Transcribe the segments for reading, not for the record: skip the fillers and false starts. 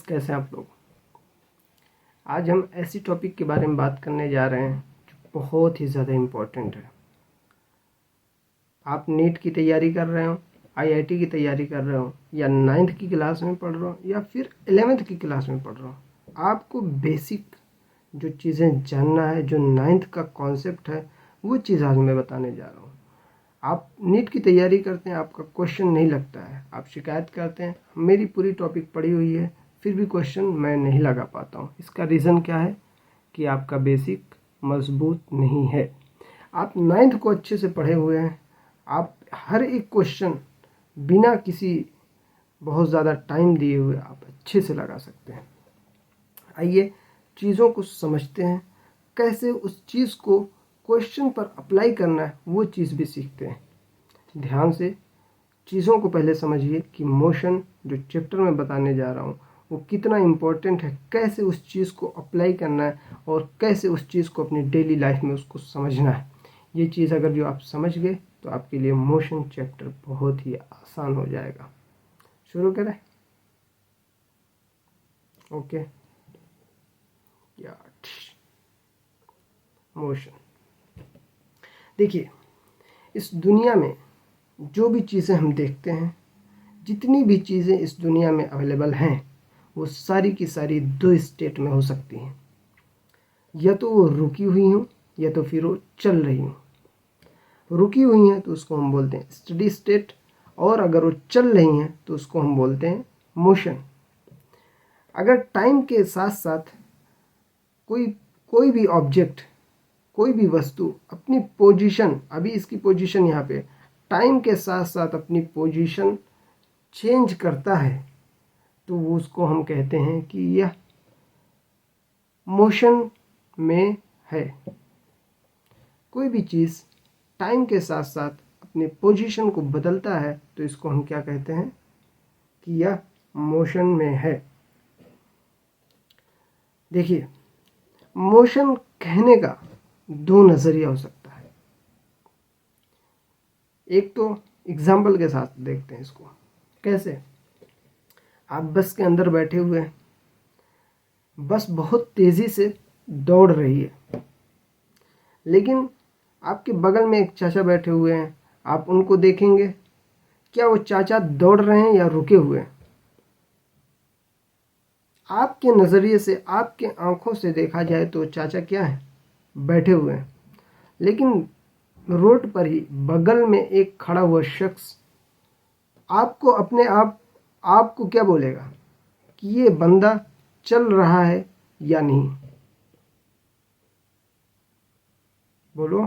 कैसे हैं आप लोग। आज हम ऐसी टॉपिक के बारे में बात करने जा रहे हैं जो बहुत ही ज़्यादा इम्पोर्टेंट है। आप नीट की तैयारी कर रहे हो, आईआईटी की तैयारी कर रहे हो, या 9th की क्लास में पढ़ रहे हो, या फिर 11th की क्लास में पढ़ रहे हो, आपको बेसिक जो चीज़ें जानना है, जो 9th का कॉन्सेप्ट है, वो चीज़ आज मैं बताने जा रहा हूँ। आप नीट की तैयारी करते हैं, आपका क्वेश्चन नहीं लगता है, आप शिकायत करते हैं मेरी पूरी टॉपिक पढ़ी हुई है फिर भी क्वेश्चन मैं नहीं लगा पाता हूँ। इसका रीज़न क्या है कि आपका बेसिक मजबूत नहीं है। आप 9th को अच्छे से पढ़े हुए हैं, आप हर एक क्वेश्चन बिना किसी बहुत ज़्यादा टाइम दिए हुए आप अच्छे से लगा सकते हैं। आइए चीज़ों को समझते हैं, कैसे उस चीज़ को क्वेश्चन पर अप्लाई करना है वो चीज़ भी सीखते हैं। ध्यान से चीज़ों को पहले समझिए कि मोशन जो चैप्टर में बताने जा रहा हूँ वो कितना इम्पोर्टेंट है, कैसे उस चीज़ को अप्लाई करना है और कैसे उस चीज़ को अपनी डेली लाइफ में उसको समझना है। ये चीज़ अगर जो आप समझ गए तो आपके लिए मोशन चैप्टर बहुत ही आसान हो जाएगा। शुरू करें। Okay, motion. देखिए, इस दुनिया में जो भी चीज़ें हम देखते हैं, जितनी भी चीज़ें इस दुनिया में अवेलेबल हैं, वो सारी की सारी दो स्टेट में हो सकती हैं। या तो वो रुकी हुई हों या तो फिर वो चल रही हों। रुकी हुई हैं तो उसको हम बोलते हैं स्टडी स्टेट, और अगर वो चल रही हैं तो उसको हम बोलते हैं मोशन। अगर टाइम के साथ साथ कोई भी ऑब्जेक्ट, कोई भी वस्तु अपनी पोजीशन, अभी इसकी पोजीशन यहाँ पे, टाइम के साथ साथ अपनी पोजीशन चेंज करता है तो वो उसको हम कहते हैं कि यह मोशन में है। कोई भी चीज़ टाइम के साथ साथ अपनी पोजीशन को बदलता है तो इसको हम क्या कहते हैं कि यह मोशन में है। देखिए, मोशन कहने का दो नज़रिया हो सकता है। एक तो एग्जाम्पल के साथ देखते हैं इसको। कैसे? आप बस के अंदर बैठे हुए हैं, बस बहुत तेज़ी से दौड़ रही है, लेकिन आपके बगल में एक चाचा बैठे हुए हैं, आप उनको देखेंगे, क्या वो चाचा दौड़ रहे हैं या रुके हुए हैं? आपके नज़रिए से, आपके आंखों से देखा जाए तो चाचा क्या है? बैठे हुए हैं। लेकिन रोड पर ही बगल में एक खड़ा हुआ शख्स आपको अपने आपको क्या बोलेगा कि ये बंदा चल रहा है या नहीं? बोलो।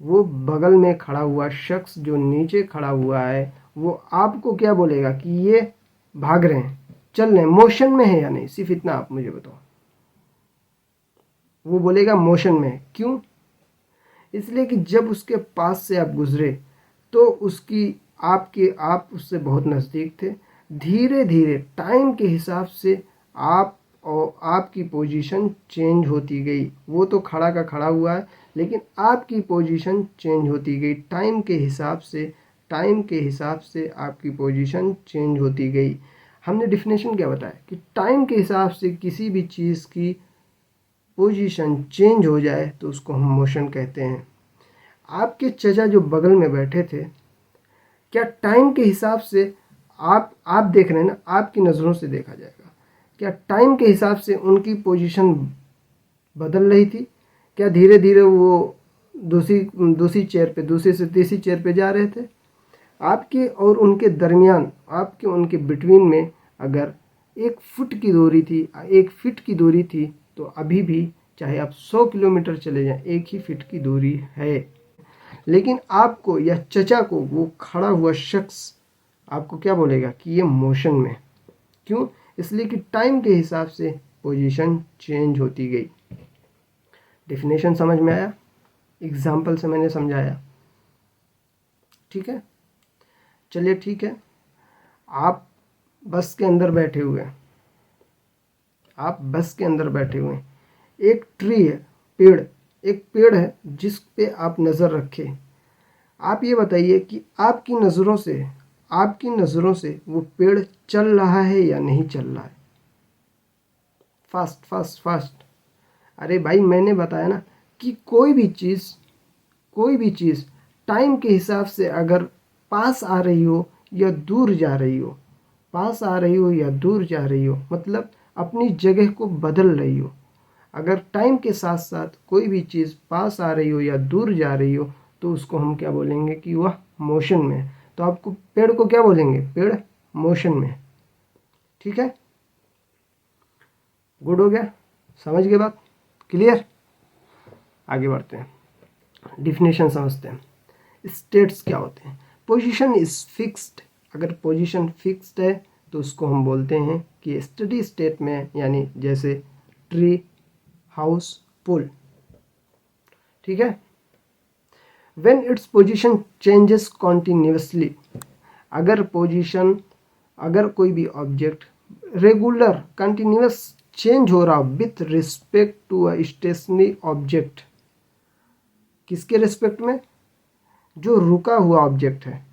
वो बगल में खड़ा हुआ शख्स जो नीचे खड़ा हुआ है वो आपको क्या बोलेगा कि ये भाग रहे हैं, चल रहे हैं, मोशन में है या नहीं? सिर्फ इतना आप मुझे बताओ। वो बोलेगा मोशन में है। क्यों? इसलिए कि जब उसके पास से आप गुजरे तो आप उससे बहुत नज़दीक थे। धीरे धीरे टाइम के हिसाब से आप और आपकी पोजीशन चेंज होती गई। वो तो खड़ा का खड़ा हुआ है, लेकिन आपकी पोजीशन चेंज होती गई टाइम के हिसाब से। टाइम के हिसाब से आपकी पोजीशन चेंज होती गई। हमने डिफिनेशन क्या बताया कि टाइम के हिसाब से किसी भी चीज़ की पोजीशन चेंज हो जाए तो उसको हम मोशन कहते हैं। आपके चचा जो बगल में बैठे थे, क्या टाइम के हिसाब से आप देख रहे हैं ना, आपकी नज़रों से देखा जाएगा, क्या टाइम के हिसाब से उनकी पोजीशन बदल रही थी? क्या धीरे धीरे वो दूसरी चेयर पे, दूसरी से तीसरी चेयर पे जा रहे थे? आपके और उनके दरमियान, आपके उनके बिटवीन में अगर 1 फुट की दूरी थी, 1 फीट की दूरी थी, तो अभी भी चाहे आप 100 किलोमीटर चले जाएं, 1 ही फीट की दूरी है। लेकिन आपको या चचा को वो खड़ा हुआ शख्स आपको क्या बोलेगा कि ये मोशन में। क्यों? इसलिए कि टाइम के हिसाब से पोजीशन चेंज होती गई। डेफिनेशन समझ में आया? एग्जाम्पल से मैंने समझाया, ठीक है? चलिए ठीक है। आप बस के अंदर बैठे हुए हैं, आप बस के अंदर बैठे हुए हैं, एक ट्री है, एक पेड़ है जिस पे आप नज़र रखें। आप ये बताइए कि आपकी नज़रों से आपकी नज़रों से वो पेड़ चल रहा है या नहीं चल रहा है। Fast fast fast. अरे भाई मैंने बताया ना कि कोई भी चीज़ टाइम के हिसाब से अगर पास आ रही हो या दूर जा रही हो, पास आ रही हो या दूर जा रही हो, मतलब अपनी जगह को बदल रही हो। अगर टाइम के साथ साथ कोई भी चीज़ पास आ रही हो या दूर जा रही हो तो उसको हम क्या बोलेंगे कि वह मोशन में है। तो आपको पेड़ को क्या बोलेंगे, पेड़ मोशन में है। ठीक है, गुड हो गया, समझ गए बात, क्लियर। आगे बढ़ते हैं, डिफिनेशन समझते हैं। स्टेट्स क्या होते हैं। Position is fixed. अगर पोजीशन फिक्स्ड है तो उसको हम बोलते हैं कि स्टडी स्टेट में, यानी जैसे ट्री, हाउस, पुल। ठीक है। When its position changes continuously. अगर पोजीशन, अगर कोई भी ऑब्जेक्ट रेगुलर कंटिन्यूस चेंज हो रहा with respect to a stationary object. किसके रिस्पेक्ट में, जो रुका हुआ ऑब्जेक्ट है,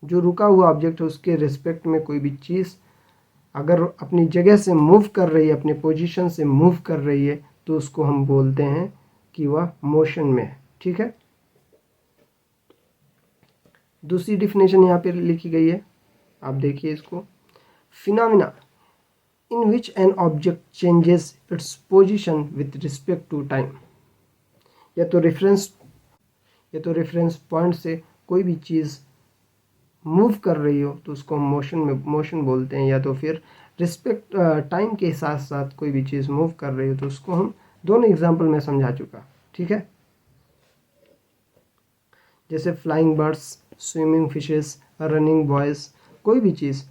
जो रुका हुआ ऑब्जेक्ट है उसके रिस्पेक्ट में कोई भी चीज़ अगर अपनी जगह से मूव कर रही है, अपने पोजीशन से मूव कर रही है, तो उसको हम बोलते हैं कि वह मोशन में है। ठीक है। दूसरी डिफिनेशन यहाँ पे लिखी गई है, आप देखिए इसको। Phenomena in which an object changes its position with respect to time. या तो रेफरेंस पॉइंट से कोई भी चीज़ मूव कर रही हो तो उसको हम मोशन बोलते हैं, या तो फिर रिस्पेक्ट टाइम के साथ साथ कोई भी चीज़ मूव कर रही हो तो उसको हम, दोनों एग्जांपल में समझा चुका। ठीक है। जैसे flying birds, swimming fishes, running boys, कोई भी चीज़,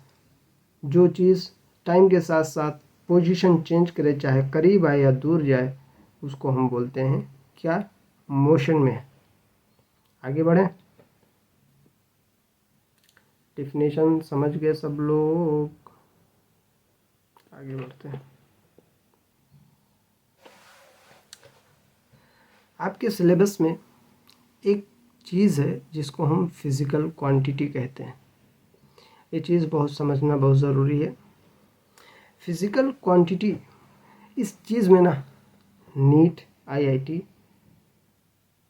जो चीज़ टाइम के साथ साथ पोजीशन चेंज करे, चाहे करीब आए या दूर जाए, उसको हम बोलते हैं क्या, मोशन में। आगे बढ़ें, डिफिनेशन समझ गए सब लोग, आगे बढ़ते हैं। आपके सिलेबस में एक चीज़ है जिसको हम फिज़िकल क्वांटिटी कहते हैं। ये चीज़ बहुत समझना बहुत ज़रूरी है। फिज़िकल क्वांटिटी, इस चीज़ में ना NEET, IIT,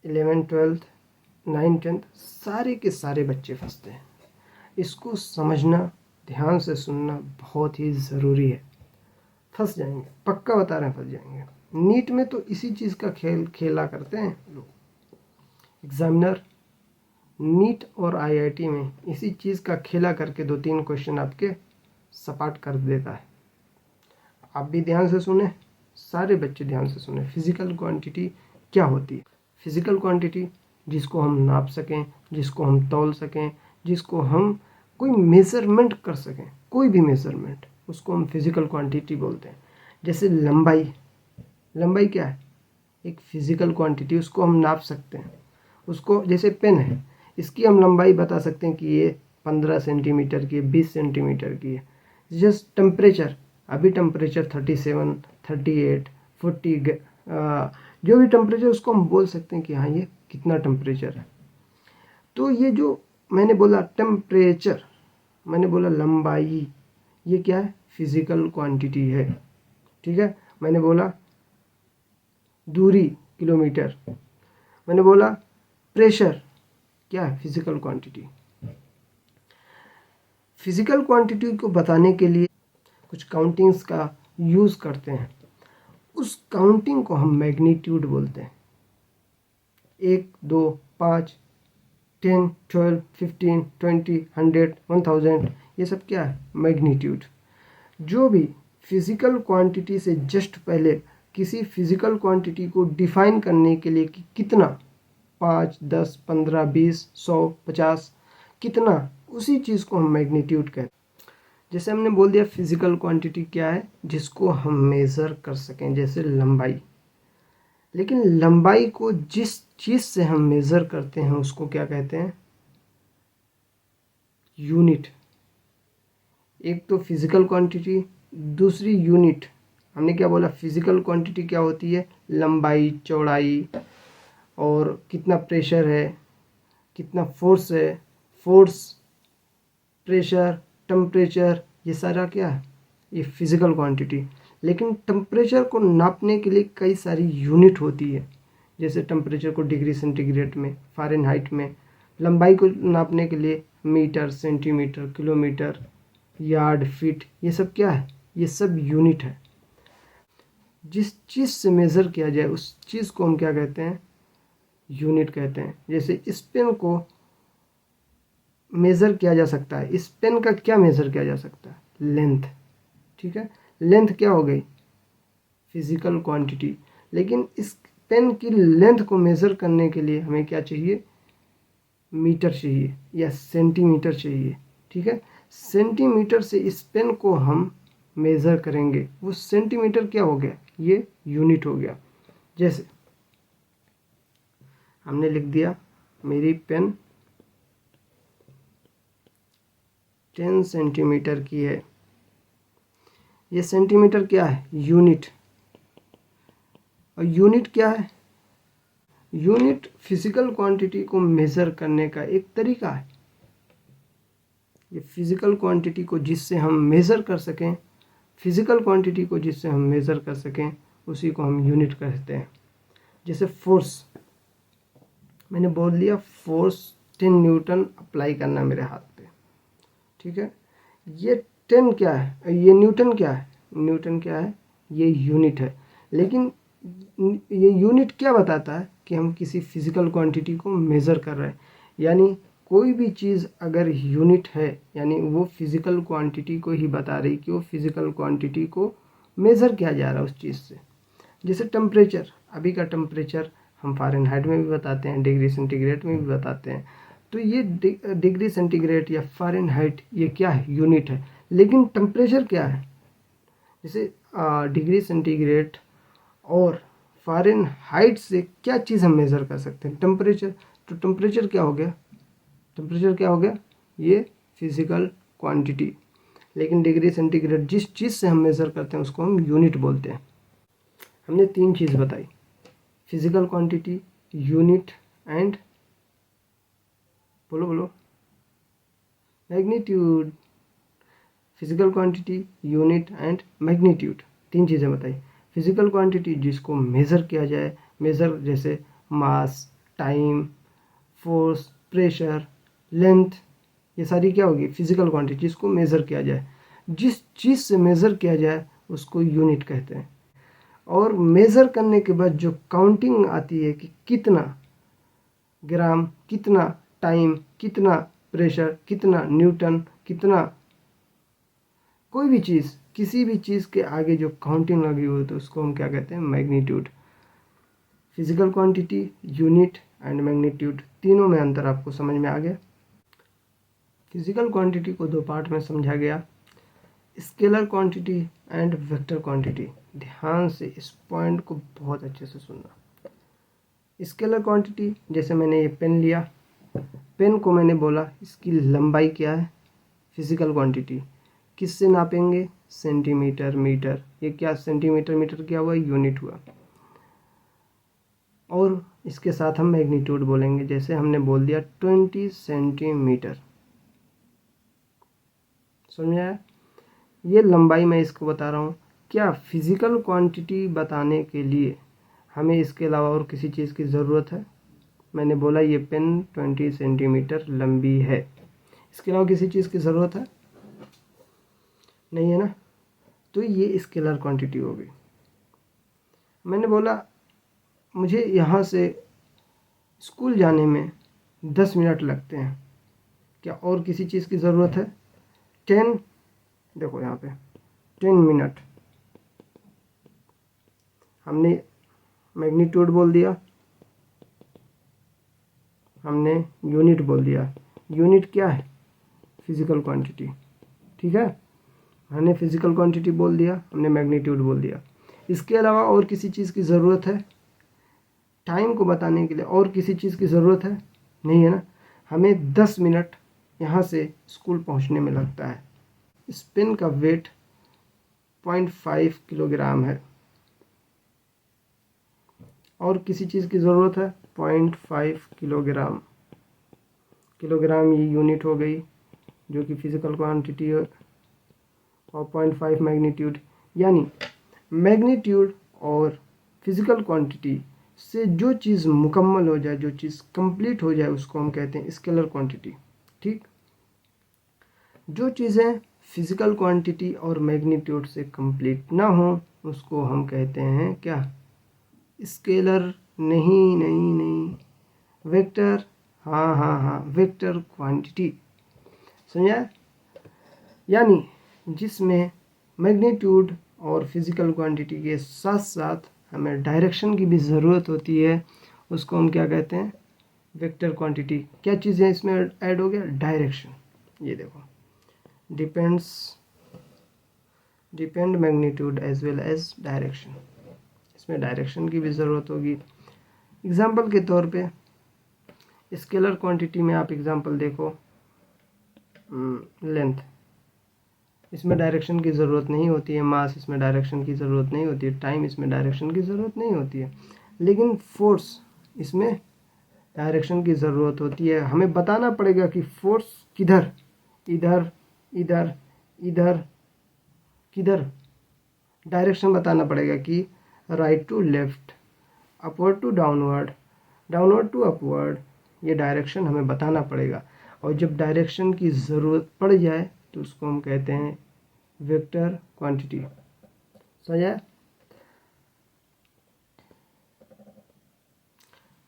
11th 12th 9th 10th सारे के सारे बच्चे फंसते हैं। इसको समझना, ध्यान से सुनना बहुत ही ज़रूरी है। फंस जाएंगे, पक्का बता रहे हैं, फंस जाएंगे। नीट में तो इसी चीज़ का खेला करते हैं लोग। एग्जामिनर नीट और आईआईटी में इसी चीज़ का खेला करके 2-3 क्वेश्चन आपके सपाट कर देता है। आप भी ध्यान से सुने, सारे बच्चे ध्यान से सुने। फिज़िकल क्वांटिटी क्या होती है। फिज़िकल क्वांटिटी जिसको हम नाप सकें, जिसको हम तौल सकें, जिसको हम कोई मेज़रमेंट कर सकें, कोई भी मेज़रमेंट, उसको हम फिज़िकल क्वांटिटी बोलते हैं। जैसे लंबाई क्या है, एक फिज़िकल क्वांटिटी, उसको हम नाप सकते हैं। उसको, जैसे पेन है, इसकी हम लंबाई बता सकते हैं कि ये 15 सेंटीमीटर की है, 20 सेंटीमीटर की है। जस्ट टेम्परेचर, अभी टेम्परेचर 37, 38, 40, जो भी टेम्परेचर, उसको हम बोल सकते हैं कि हाँ ये कितना टेम्परेचर है। तो ये जो मैंने बोला टेम्परेचर, मैंने बोला लंबाई, ये क्या है, फिज़िकल क्वांटिटी है। ठीक है। मैंने बोला दूरी, किलोमीटर, मैंने बोला प्रेशर, क्या है, फिज़िकल क्वांटिटी। फिज़िकल क्वांटिटी को बताने के लिए कुछ काउंटिंग्स का यूज़ करते हैं। उस काउंटिंग को हम मैग्नीट्यूड बोलते हैं। 1, 2, 5, 10, 12, 15, 20, 100, 1000, ये सब क्या है, मैग्नीट्यूड। जो भी फिज़िकल क्वांटिटी से जस्ट पहले किसी फिज़िकल क्वांटिटी को डिफाइन करने के लिए कि कितना, 5, 10, 15, 20, 100, 50, कितना, उसी चीज़ को हम मैग्नीट्यूड कहते हैं। जैसे हमने बोल दिया फिज़िकल क्वांटिटी क्या है, जिसको हम मेज़र कर सकें, जैसे लंबाई। लेकिन लंबाई को जिस चीज़ से हम मेज़र करते हैं उसको क्या कहते हैं, यूनिट। एक तो फिज़िकल क्वांटिटी, दूसरी यूनिट। हमने क्या बोला, फिज़िकल क्वांटिटी क्या होती है, लंबाई, चौड़ाई, और कितना प्रेशर है, कितना फोर्स है, फोर्स प्रेशर, टेम्परेचर, ये सारा क्या है, ये फिजिकल क्वांटिटी। लेकिन टेम्परेचर को नापने के लिए कई सारी यूनिट होती है, जैसे टेम्परेचर को डिग्री सेंटीग्रेड में, फ़ारेनहाइट में, लंबाई को नापने के लिए metre, centimetre, kilometre, yard, feet, ये सब क्या है, ये सब यूनिट है। जिस चीज़ से मेज़र किया जाए उस चीज़ को हम क्या कहते हैं, यूनिट कहते हैं। जैसे इस पेन को मेज़र किया जा सकता है, इस पेन का क्या मेज़र किया जा सकता है, लेंथ, ठीक है। लेंथ क्या हो गई, फिजिकल क्वांटिटी। लेकिन इस पेन की लेंथ को मेज़र करने के लिए हमें क्या चाहिए, मीटर चाहिए या सेंटीमीटर चाहिए, ठीक है। सेंटीमीटर से इस पेन को हम मेज़र करेंगे, वो सेंटीमीटर क्या हो गया, ये यूनिट हो गया। जैसे हमने लिख दिया मेरी पेन 10 सेंटीमीटर की है, ये सेंटीमीटर क्या है, यूनिट। और यूनिट क्या है, यूनिट फिजिकल क्वांटिटी को मेज़र करने का एक तरीका है। ये फिजिकल क्वांटिटी को जिससे हम मेज़र कर सकें, फिजिकल क्वांटिटी को जिससे हम मेज़र कर सकें, उसी को हम यूनिट कहते हैं। जैसे फोर्स, मैंने बोल दिया फोर्स 10 न्यूटन अप्लाई करना मेरे हाथ पे, ठीक है। ये 10 क्या है, ये न्यूटन क्या है, न्यूटन क्या है, ये यूनिट है। लेकिन ये यूनिट क्या बताता है कि हम किसी फिजिकल क्वांटिटी को मेज़र कर रहे हैं। यानी कोई भी चीज़ अगर यूनिट है, यानी वो फिजिकल क्वांटिटी को ही बता रही कि वो फिजिकल क्वांटिटी को मेज़र किया जा रहा है उस चीज़ से। जैसे टेम्परेचर, अभी का टेम्परेचर हम फ़ारेनहाइट में भी बताते हैं, डिग्री सेंटीग्रेड में भी बताते हैं। तो ये डिग्री सेंटीग्रेड या फ़ारेनहाइट ये क्या है, यूनिट है। लेकिन टेम्परेचर क्या है, जैसे डिग्री सेंटीग्रेड और फ़ारेनहाइट से क्या चीज़ हम मेज़र कर सकते हैं, टेम्परेचर। तो टेम्परेचर क्या हो गया, टेम्परेचर क्या हो गया, ये फिजिकल क्वांटिटी। लेकिन डिग्री सेंटीग्रेड जिस चीज़ से हम मेज़र करते हैं उसको हम यूनिट बोलते हैं। हमने 3 चीज़ बताई, फिजिकल क्वांटिटी, यूनिट एंड बोलो magnitude. Physical quantity, unit and magnitude, 3 चीज़ें बताई। फिजिकल क्वांटिटी जिसको मेज़र किया जाए, मेज़र जैसे मास, टाइम, फोर्स, प्रेशर, लेंथ, ये सारी क्या होगी, फिजिकल क्वांटिटी जिसको मेज़र किया जाए। जिस चीज़ से मेज़र किया जाए उसको यूनिट कहते हैं। और मेज़र करने के बाद जो काउंटिंग आती है कि कितना ग्राम, कितना टाइम, कितना प्रेशर, कितना न्यूटन, कितना, कोई भी चीज़, किसी भी चीज़ के आगे जो काउंटिंग लगी हुई तो उसको हम क्या कहते हैं, magnitude. Physical quantity, unit and magnitude, तीनों में अंतर आपको समझ में आ गया। फिजिकल क्वांटिटी को 2 पार्ट में समझा गया, scalar quantity and vector quantity. ध्यान से इस पॉइंट को बहुत अच्छे से सुनना। स्केलर क्वांटिटी, जैसे मैंने ये पेन लिया, पेन को मैंने बोला इसकी लंबाई क्या है, फिजिकल क्वांटिटी। किससे नापेंगे, सेंटीमीटर, मीटर। ये क्या, सेंटीमीटर, मीटर क्या हुआ, यूनिट हुआ। और इसके साथ हम मैग्नीट्यूड बोलेंगे, जैसे हमने बोल दिया 20 सेंटीमीटर। समझ में आया, ये लंबाई मैं इसको बता रहा हूँ। क्या फिजिकल क्वांटिटी बताने के लिए हमें इसके अलावा और किसी चीज़ की ज़रूरत है, मैंने बोला ये पेन 20 सेंटीमीटर लंबी है, इसके अलावा किसी चीज़ की ज़रूरत है नहीं है ना। तो ये स्केलर क्वांटिटी हो गई। मैंने बोला मुझे यहाँ से स्कूल जाने में 10 मिनट लगते हैं, क्या और किसी चीज़ की ज़रूरत है, 10, देखो यहाँ पे 10 मिनट। हमने मैग्नीट्यूड बोल दिया, हमने यूनिट बोल दिया। यूनिट क्या है, फिजिकल क्वांटिटी, ठीक है। हमने फिजिकल क्वांटिटी बोल दिया, हमने मैग्नीट्यूड बोल दिया। इसके अलावा और किसी चीज़ की ज़रूरत है, टाइम को बताने के लिए और किसी चीज़ की ज़रूरत है नहीं है ना। हमें 10 मिनट यहाँ से स्कूल पहुँचने में लगता है। इस पेन का वेट 0.5 किलोग्राम है, और किसी चीज़ की ज़रूरत है 0.5 किलोग्राम। किलोग्राम ये यूनिट हो गई, जो कि फिजिकल क्वांटिटी और 0.5 मैग्नीट्यूड, यानी मैग्नीट्यूड और फिजिकल क्वांटिटी से जो चीज़ मुकम्मल हो जाए, जो चीज़ कंप्लीट हो जाए, उसको हम कहते हैं स्केलर क्वांटिटी। ठीक, जो चीज़ें फिजिकल क्वांटिटी और मैग्नीट्यूड से कंप्लीट ना हो उसको हम कहते हैं क्या, स्केलर। नहीं नहीं नहीं, वेक्टर। हाँ हाँ हाँ, वेक्टर क्वांटिटी, समझा। यानी जिसमें मैग्नीट्यूड और फिजिकल क्वांटिटी के साथ साथ हमें डायरेक्शन की भी ज़रूरत होती है, उसको हम क्या कहते हैं, वेक्टर क्वांटिटी। क्या चीज़ें इसमें ऐड हो गया, डायरेक्शन। ये देखो, depend magnitude as well as direction, इसमें डायरेक्शन की भी ज़रूरत होगी। एग्जाम्पल के तौर पे स्केलर क्वांटिटी में आप एग्जाम्पल देखो, लेंथ, इसमें डायरेक्शन की ज़रूरत नहीं होती है, मास इसमें डायरेक्शन की ज़रूरत नहीं होती है, टाइम इसमें डायरेक्शन की ज़रूरत नहीं होती है, लेकिन फोर्स इसमें डायरेक्शन की ज़रूरत होती है। हमें बताना पड़ेगा कि फोर्स किधर, इधर, इधर, इधर, किधर, डायरेक्शन बताना पड़ेगा कि right to left, upward to downward, downward to upward, ये डायरेक्शन हमें बताना पड़ेगा। और जब डायरेक्शन की ज़रूरत पड़ जाए तो उसको हम कहते हैं वेक्टर क्वांटिटी। समझा।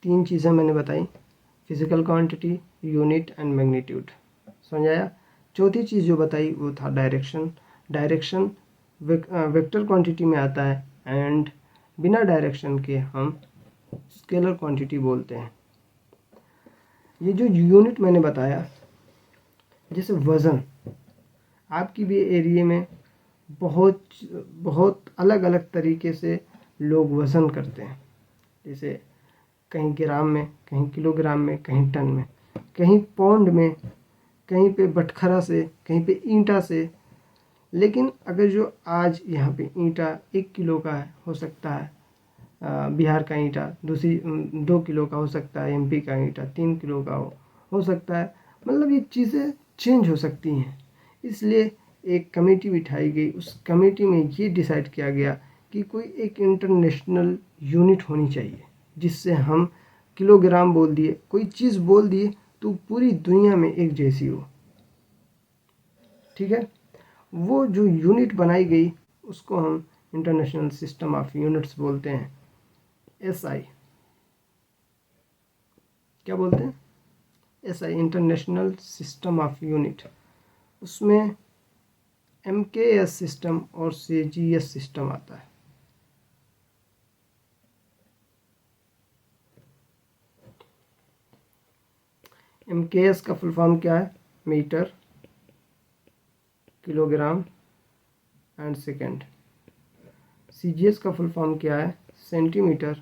तीन चीज़ें मैंने बताई, physical quantity, unit and magnitude. समझाया। चौथी चीज़ जो बताई वो था डायरेक्शन। डायरेक्शन वेक्टर क्वांटिटी में आता है एंड बिना डायरेक्शन के हम स्केलर क्वांटिटी बोलते हैं। ये जो यूनिट मैंने बताया, जैसे वज़न, आपकी भी एरिया में बहुत बहुत अलग अलग तरीके से लोग वज़न करते हैं। जैसे कहीं ग्राम में, कहीं किलोग्राम में, कहीं टन में, कहीं पाउंड में, कहीं पे बटखरा से, कहीं पे ईंटा से। लेकिन अगर जो आज यहाँ पे ईंटा 1 किलो का हो सकता है, बिहार का ईंटा 2 किलो का हो सकता है, एमपी का ईंटा 3 किलो का हो सकता है। मतलब ये चीज़ें चेंज हो सकती हैं। इसलिए एक कमेटी बिठाई गई, उस कमेटी में ये डिसाइड किया गया कि कोई एक इंटरनेशनल यूनिट होनी चाहिए जिससे हम किलोग्राम बोल दिए, कोई चीज़ बोल दिए तो पूरी दुनिया में एक जैसी हो। ठीक है, वो जो यूनिट बनाई गई उसको हम इंटरनेशनल सिस्टम ऑफ यूनिट्स बोलते हैं, एसआई। क्या बोलते हैं, SI, international system of unit. उसमें एमकेएस सिस्टम और सीजीएस सिस्टम आता है। एमकेएस का फुल फॉर्म क्या है, metre, kilogram and second. CGS का फुल फॉर्म क्या है, सेंटीमीटर,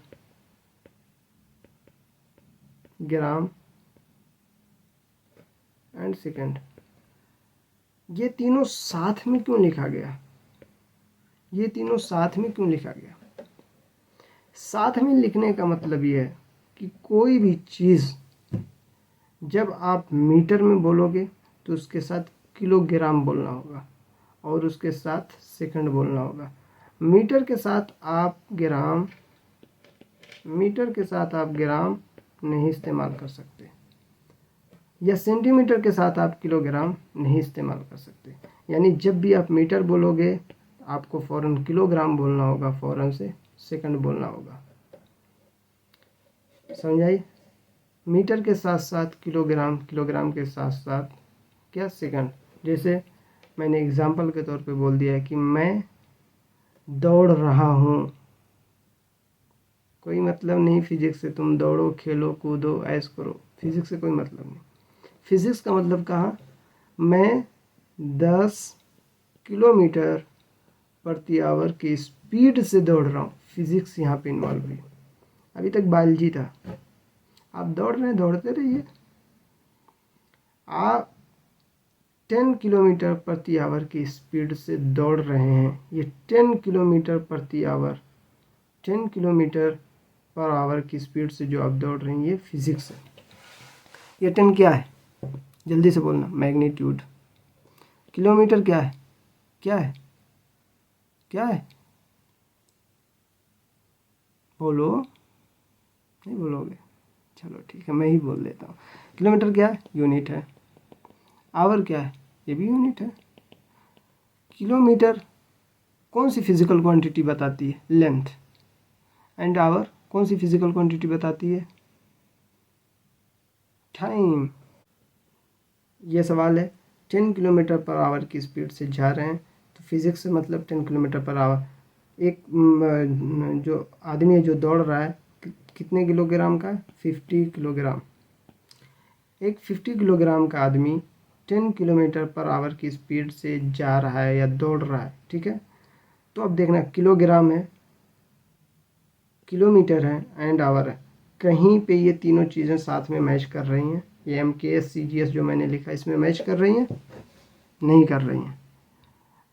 ग्राम एंड सेकेंड। ये तीनों साथ में क्यों लिखा गया, ये तीनों साथ में क्यों लिखा गया? साथ में लिखने का मतलब ये है कि कोई भी चीज़ जब आप मीटर में बोलोगे तो उसके साथ किलोग्राम बोलना होगा और उसके साथ सेकंड बोलना होगा। मीटर के साथ आप ग्राम, मीटर के साथ आप ग्राम नहीं इस्तेमाल कर सकते, या सेंटीमीटर के साथ आप किलोग्राम नहीं इस्तेमाल कर सकते। यानी जब भी आप मीटर बोलोगे आपको फ़ौरन किलोग्राम बोलना होगा, फ़ौरन से सेकंड बोलना होगा। समझाई। मीटर के साथ साथ किलोग्राम, किलोग्राम के साथ साथ क्या, सेकंड। जैसे मैंने एग्जाम्पल के तौर पे बोल दिया है कि मैं दौड़ रहा हूँ, कोई मतलब नहीं फिजिक्स से, तुम दौड़ो, खेलो, कूदो, ऐश करो, फिजिक्स से कोई मतलब नहीं। फिजिक्स का मतलब कहा, मैं 10 किलोमीटर प्रति आवर की स्पीड से दौड़ रहा हूँ। फिजिक्स यहाँ पे इन्वॉल्व हुई। अभी तक बायोलॉजी था, आप दौड़ रहे हैं, दौड़ते रहिए। आप 10 किलोमीटर प्रति आवर की स्पीड से दौड़ रहे हैं। ये 10 किलोमीटर प्रति आवर, 10 किलोमीटर पर आवर की स्पीड से जो आप दौड़ रहे हैं, ये फिजिक्स है। ये 10 क्या है, जल्दी से बोलना, मैग्नीट्यूड। किलोमीटर क्या है? क्या है? क्या है? बोलो, नहीं बोलोगे? चलो ठीक है, मैं ही बोल देता हूँ। किलोमीटर क्या है? यूनिट है। आवर क्या है? ये भी यूनिट है। किलोमीटर कौन सी फिजिकल क्वांटिटी बताती है? लेंथ। एंड आवर कौन सी फिजिकल क्वांटिटी बताती है? टाइम। ये सवाल है, 10 किलोमीटर पर आवर की स्पीड से जा रहे हैं, तो फिजिक्स से मतलब 10 किलोमीटर पर आवर। एक जो आदमी है जो दौड़ रहा है, कितने किलोग्राम का है? 50 किलोग्राम। एक 50 किलोग्राम का आदमी 10 किलोमीटर पर आवर की स्पीड से जा रहा है या दौड़ रहा है, ठीक है। तो अब देखना, किलोग्राम है, किलोमीटर है एंड आवर है। कहीं पे ये तीनों चीज़ें साथ में मैच कर रही हैं? ये MKS CGS जो मैंने लिखा इसमें मैच कर रही हैं? नहीं कर रही हैं।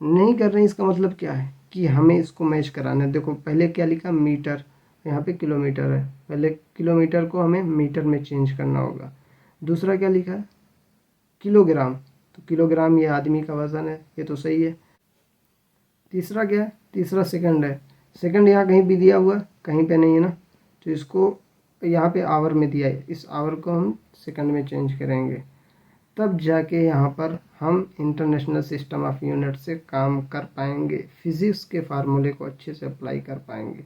नहीं कर रही, इसका मतलब क्या है कि हमें इसको मैच कराना है। देखो पहले क्या लिखा? मीटर, यहाँ पे किलोमीटर है, पहले किलोमीटर को हमें मीटर में चेंज करना होगा। दूसरा क्या लिखा है? किलोग्राम, तो किलोग्राम ये आदमी का वजन है, ये तो सही है। तीसरा क्या है? तीसरा सेकंड है। सेकंड यहाँ कहीं भी दिया हुआ? कहीं पे नहीं है ना, तो इसको यहाँ पे आवर में दिया है, इस आवर को हम सेकंड में चेंज करेंगे, तब जाके यहाँ पर हम इंटरनेशनल सिस्टम ऑफ यूनिट से काम कर पाएंगे, फिजिक्स के फार्मूले को अच्छे से अप्लाई कर पाएंगे।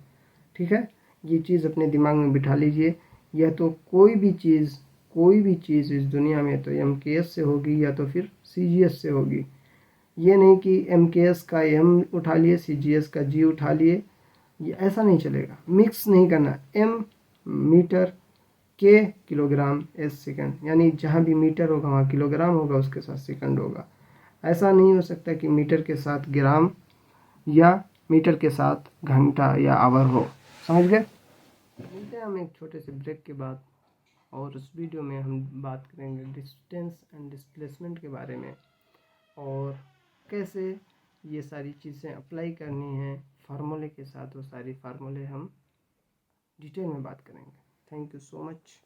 ठीक है, ये चीज़ अपने दिमाग में बिठा लीजिए। यह तो कोई भी चीज़ इस दुनिया में तो MKS से होगी या तो फिर CGS से होगी। ये नहीं कि MKS का M उठा लिए, CGS का G उठा लिए, ये ऐसा नहीं चलेगा। मिक्स नहीं करना। M metre, K kilogram, S second, यानी जहाँ भी मीटर होगा वहाँ किलोग्राम होगा, उसके साथ सेकंड होगा। ऐसा नहीं हो सकता कि मीटर के साथ ग्राम या मीटर के साथ घंटा या आवर हो। समझ गए? मिलते हैं हम एक छोटे से ब्रेक के बाद, और उस वीडियो में हम बात करेंगे डिस्टेंस एंड डिस्प्लेसमेंट के बारे में, और कैसे ये सारी चीज़ें अप्लाई करनी है फार्मूले के साथ। वो सारी फार्मूले हम डिटेल में बात करेंगे। Thank you so much.